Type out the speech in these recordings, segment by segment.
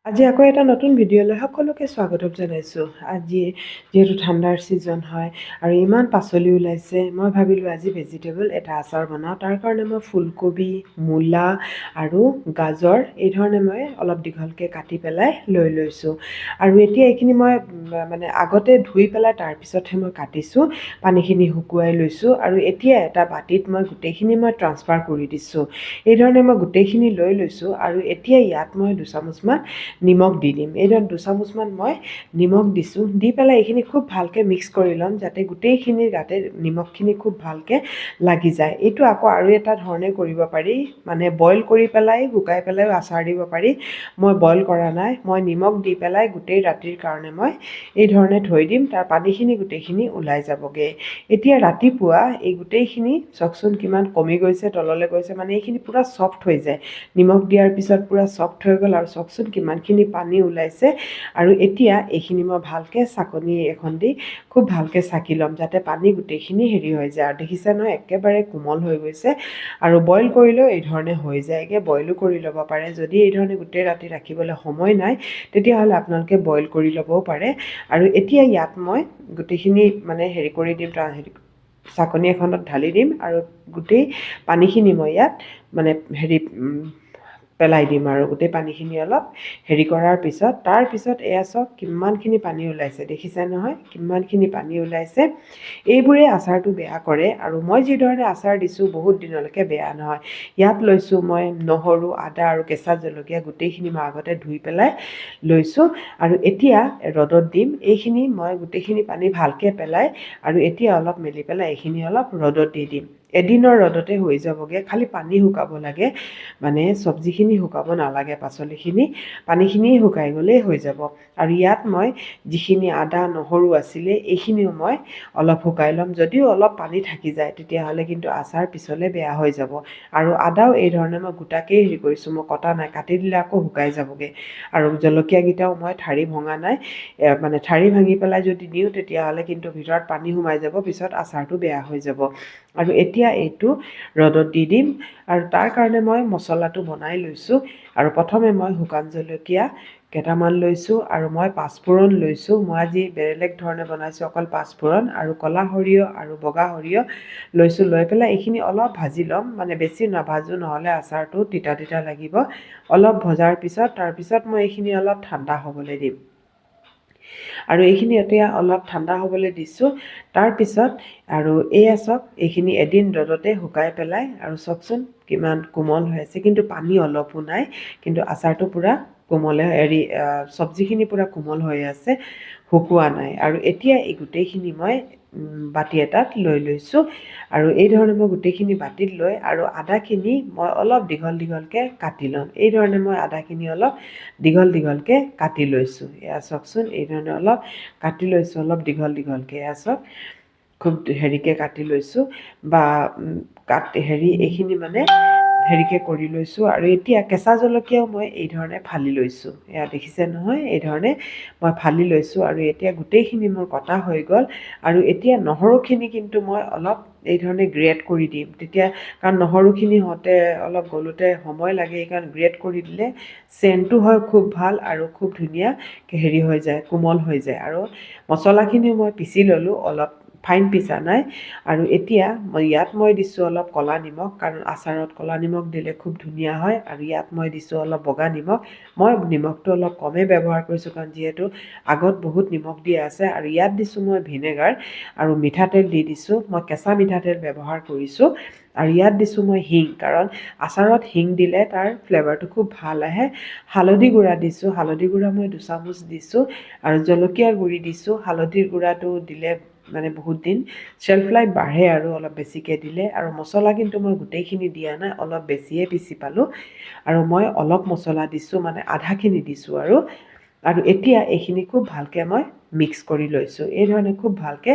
আজি আকৌ এটা নতুন ভিডিঅ'লৈ সকলোকে স্বাগতম জনাইছোঁ। আজি যিহেতু ঠাণ্ডাৰ ছিজন হয় আৰু ইমান পাচলি ওলাইছে, মই ভাবিলোঁ আজি ভেজিটেবল এটা আচাৰ বনাওঁ। তাৰ কাৰণে মই ফুলকবি, মূলা আৰু গাজৰ এই ধৰণে মই অলপ দীঘলকৈ কাটি পেলাই লৈ লৈছোঁ। আৰু এতিয়া এইখিনি মই মানে আগতে ধুই পেলাই তাৰপিছতহে মই কাটিছোঁ, পানীখিনি শুকুৱাই লৈছোঁ। আৰু এতিয়া এটা বাতিত মই গোটেইখিনি মই ট্ৰান্সফাৰ কৰি দিছোঁ। এই ধৰণে মই গোটেইখিনি লৈ লৈছোঁ আৰু এতিয়া ইয়াত মই 2 চামুচমান নিমখ দি দিম। এইদৰে 2 চামুচমান মই নিমখ দিছোঁ। দি পেলাই এইখিনি খুব ভালকৈ মিক্স কৰি ল'ম যাতে গোটেইখিনিৰ গাতে নিমখখিনি খুব ভালকৈ লাগি যায়। এইটো আকৌ আৰু এটা ধৰণে কৰিব পাৰি, মানে বইল কৰি পেলাই শুকাই পেলাইও আচাৰ দিব পাৰি। মই বইল কৰা নাই, মই নিমখ দি পেলাই গোটেই ৰাতিৰ কাৰণে মই এই ধৰণে থৈ দিম। তাৰ পানীখিনি গোটেইখিনি ওলাই যাবগৈ। এতিয়া ৰাতিপুৱা এই গোটেইখিনি চাওকচোন কিমান কমি গৈছে, তললৈ গৈছে, মানে এইখিনি পূৰা ছফ্ট হৈ যায়। নিমখ দিয়াৰ পিছত পূৰা ছফ্ট হৈ গ'ল আৰু চাওকচোন কিমানখিনি পানী ওলাইছে। আৰু এতিয়া এইখিনি মই ভালকৈ চাকনি এখন দি খুব ভালকৈ চাকি ল'ম যাতে পানী গোটেইখিনি হেৰি হৈ যায়। আৰু দেখিছে নহয় একেবাৰে কোমল হৈ গৈছে। আৰু বইল কৰিলেও এই ধৰণে হৈ যায়গৈ, বইলো কৰি ল'ব পাৰে। যদি এই ধৰণে গোটেই ৰাতি ৰাখিবলৈ সময় নাই তেতিয়াহ'লে আপোনালোকে বইল কৰি ল'বও পাৰে। আৰু এতিয়া ইয়াত মই গোটেইখিনি মানে হেৰি কৰি দিম, চাকনি এখনত ঢালি দিম আৰু গোটেই পানীখিনি মই ইয়াত মানে পেলাই দিম। আৰু গোটেই পানীখিনি অলপ হেৰি কৰাৰ পিছত তাৰপিছত এয়া চাওক কিমানখিনি পানী ওলাইছে, দেখিছে নহয় কিমানখিনি পানী ওলাইছে। এইবোৰে আচাৰটো বেয়া কৰে। আৰু মই যিধৰণে আচাৰ দিছোঁ বহুত দিনলৈকে বেয়া নহয়। ইয়াত লৈছোঁ মই নহৰু, আদা আৰু কেঁচা জলকীয়া গোটেইখিনি মই আগতে ধুই পেলাই লৈছোঁ। আৰু এতিয়া ৰ'দত দিম। এইখিনি মই গোটেইখিনি পানী ভালকৈ পেলাই আৰু এতিয়া অলপ মেলি পেলাই এইখিনি অলপ ৰ'দত দি দিম। এদিনৰ ৰ'দতে হৈ যাবগৈ, খালি পানী শুকাব লাগে, মানে চব্জিখিনি শুকাব নালাগে, পাচলিখিনি পানীখিনি শুকাই গ'লেই হৈ যাব। আৰু ইয়াত মই যিখিনি আদা নহৰু আছিলে এইখিনিও মই অলপ শুকাই ল'ম। যদিও অলপ পানী থাকি যায় তেতিয়াহ'লে কিন্তু আচাৰ পিছলৈ বেয়া হৈ যাব। আৰু আদাও এই ধৰণে মই গোটাকেই হেৰি কৰিছোঁ, মই কটা নাই, কাটি দিলে আকৌ শুকাই যাবগৈ। আৰু জলকীয়াকেইটাও মই ঠাৰি ভঙা নাই, মানে ঠাৰি ভাঙি পেলাই যদি দিওঁ তেতিয়াহ'লে কিন্তু ভিতৰত পানী সোমাই যাব, পিছত আচাৰটো বেয়া হৈ যাব। আৰু এতিয়া এইটো ৰ'দত দি দিম। আৰু তাৰ কাৰণে মই মছলাটো বনাই লৈছোঁ। আৰু প্ৰথমে মই শুকান জলকীয়া কেইটামান লৈছোঁ আৰু মই পাঁচফোৰণ লৈছোঁ। মই আজি বেলেগ ধৰণে বনাইছোঁ, অকল পাঁচফোৰণ আৰু ক'লা সৰিয়হ আৰু বগা সৰিয়হ লৈছোঁ। লৈ পেলাই এইখিনি অলপ ভাজি ল'ম, মানে বেছি নাভাজোঁ নহ'লে আচাৰটো তিতা তিতা লাগিব। অলপ ভজাৰ পিছত তাৰপিছত মই এইখিনি অলপ ঠাণ্ডা হ'বলৈ দিম। আৰু এইখিনি এতিয়া অলপ ঠাণ্ডা হ'বলৈ দিছোঁ। তাৰপিছত আৰু এয়া চাওক এইখিনি এদিন ৰ'দতে শুকাই পেলাই আৰু চাওকচোন কিমান কোমল হৈ আছে, কিন্তু পানী অলপো নাই, কিন্তু আচাৰটো পূৰা কোমলে চব্জিখিনি পূৰা কোমল হৈ আছে, শুকোৱা নাই। আৰু এতিয়া এই গোটেইখিনি মই বাতি এটাত লৈ লৈছোঁ। আৰু এই ধৰণে মই গোটেইখিনি বাতিত লৈ আৰু আদাখিনি মই অলপ দীঘল দীঘলকৈ কাটি ল'ম। এই ধৰণে মই আদাখিনি অলপ দীঘল দীঘলকৈ কাটি লৈছোঁ। এয়া চাওকচোন এই ধৰণে অলপ কাটি লৈছোঁ, অলপ দীঘল দীঘলকৈ। এয়া চাওক খুব হেৰিকৈ কাটি লৈছোঁ, বা এইখিনি মানে হেৰিকৈ কৰি লৈছোঁ। আৰু এতিয়া কেঁচা জলকীয়াও মই এই ধৰণে ফালি লৈছোঁ। এয়া দেখিছে নহয় এই ধৰণে মই ফালি লৈছোঁ। আৰু এতিয়া গোটেইখিনি মোৰ কটা হৈ গ'ল। আৰু এতিয়া নহৰুখিনি কিন্তু মই অলপ এই ধৰণে গ্ৰেট কৰি দিম, তেতিয়া কাৰণ নহৰুখিনি হওঁতে অলপ গলোতে সময় লাগে, সেইকাৰণে গ্ৰেট কৰি দিলে চেণ্টটো হয় খুব ভাল আৰু খুব ধুনীয়া হেৰি হৈ যায়, কোমল হৈ যায়। আৰু মছলাখিনিও মই পিচি ল'লোঁ, অলপ ফাইন পিচা নাই। আৰু এতিয়া ইয়াত মই দিছোঁ অলপ ক'লা নিমখ, কাৰণ আচাৰত ক'লা নিমখ দিলে খুব ধুনীয়া হয়। আৰু ইয়াত মই দিছোঁ অলপ বগা নিমখ। মই নিমখটো অলপ কমেই ব্যৱহাৰ কৰিছোঁ, কাৰণ যিহেতু আগত বহুত নিমখ দিয়া আছে। আৰু ইয়াত দিছোঁ মই ভিনেগাৰ আৰু মিঠাতেল দি দিছোঁ, মই কেঁচা মিঠাতেল ব্যৱহাৰ কৰিছোঁ। আৰু ইয়াত দিছোঁ মই হিং, কাৰণ আচাৰত হিং দিলে তাৰ ফ্লেভাৰটো খুব ভাল আহে। হালধি গুড়া দিছোঁ, হালধি গুড়া মই 2 চামুচ দিছোঁ। আৰু জলকীয়াৰ গুড়ি দিছোঁ। হালধিৰ গুড়াটো দিলে মানে বহুত দিন শ্বেল্ফ লাইফ বাঢ়ে আৰু অলপ বেছিকৈ দিলে। আৰু মছলা কিন্তু মই গোটেইখিনি দিয়া নাই, অলপ বেছিয়ে পিচি পালোঁ। আৰু মই অলপ মছলা দিছোঁ, মানে আধাখিনি দিছোঁ। আৰু এতিয়া এইখিনি খুব ভালকৈ মই মিক্স কৰি লৈছোঁ। এই ধৰণে খুব ভালকৈ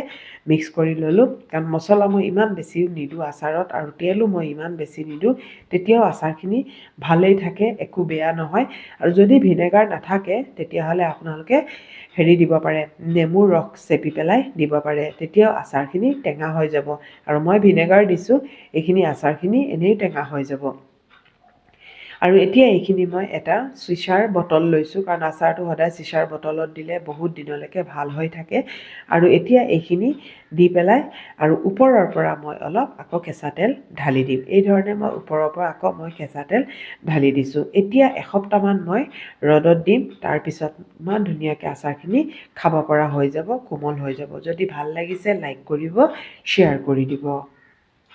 মিক্স কৰি ল'লোঁ, কাৰণ মছলা মই ইমান বেছিও নিদিওঁ আচাৰত, আৰু তেলো মই ইমান বেছি নিদিওঁ, তেতিয়াও আচাৰখিনি ভালেই থাকে, একো বেয়া নহয়। আৰু যদি ভিনেগাৰ নাথাকে তেতিয়াহ'লে আপোনালোকে হেৰি দিব পাৰে, নেমুৰ ৰস চেপি পেলাই দিব পাৰে, তেতিয়াও আচাৰখিনি টেঙা হৈ যাব। আৰু মই ভিনেগাৰ দিছোঁ, এইখিনি আচাৰখিনি এনেই টেঙা হৈ যাব। আৰু এতিয়া এইখিনি মই এটা চিচাৰ বটল লৈছোঁ, কাৰণ আচাৰটো সদায় চিচাৰ বটলত দিলে বহুত দিনলৈকে ভাল হৈ থাকে। আৰু এতিয়া এইখিনি দি পেলাই আৰু ওপৰৰ পৰা মই অলপ আকৌ কেঁচা তেল ঢালি দিম। এই ধৰণে মই ওপৰৰ পৰা আকৌ মই কেঁচা তেল ঢালি দিছোঁ। এতিয়া এসপ্তাহমান মই ৰ'দত দিম, তাৰপিছত ইমান ধুনীয়াকৈ আচাৰখিনি খাব পৰা হৈ যাব, কোমল হৈ যাব। যদি ভাল লাগিছে লাইক কৰিব, শ্বেয়াৰ কৰি দিব।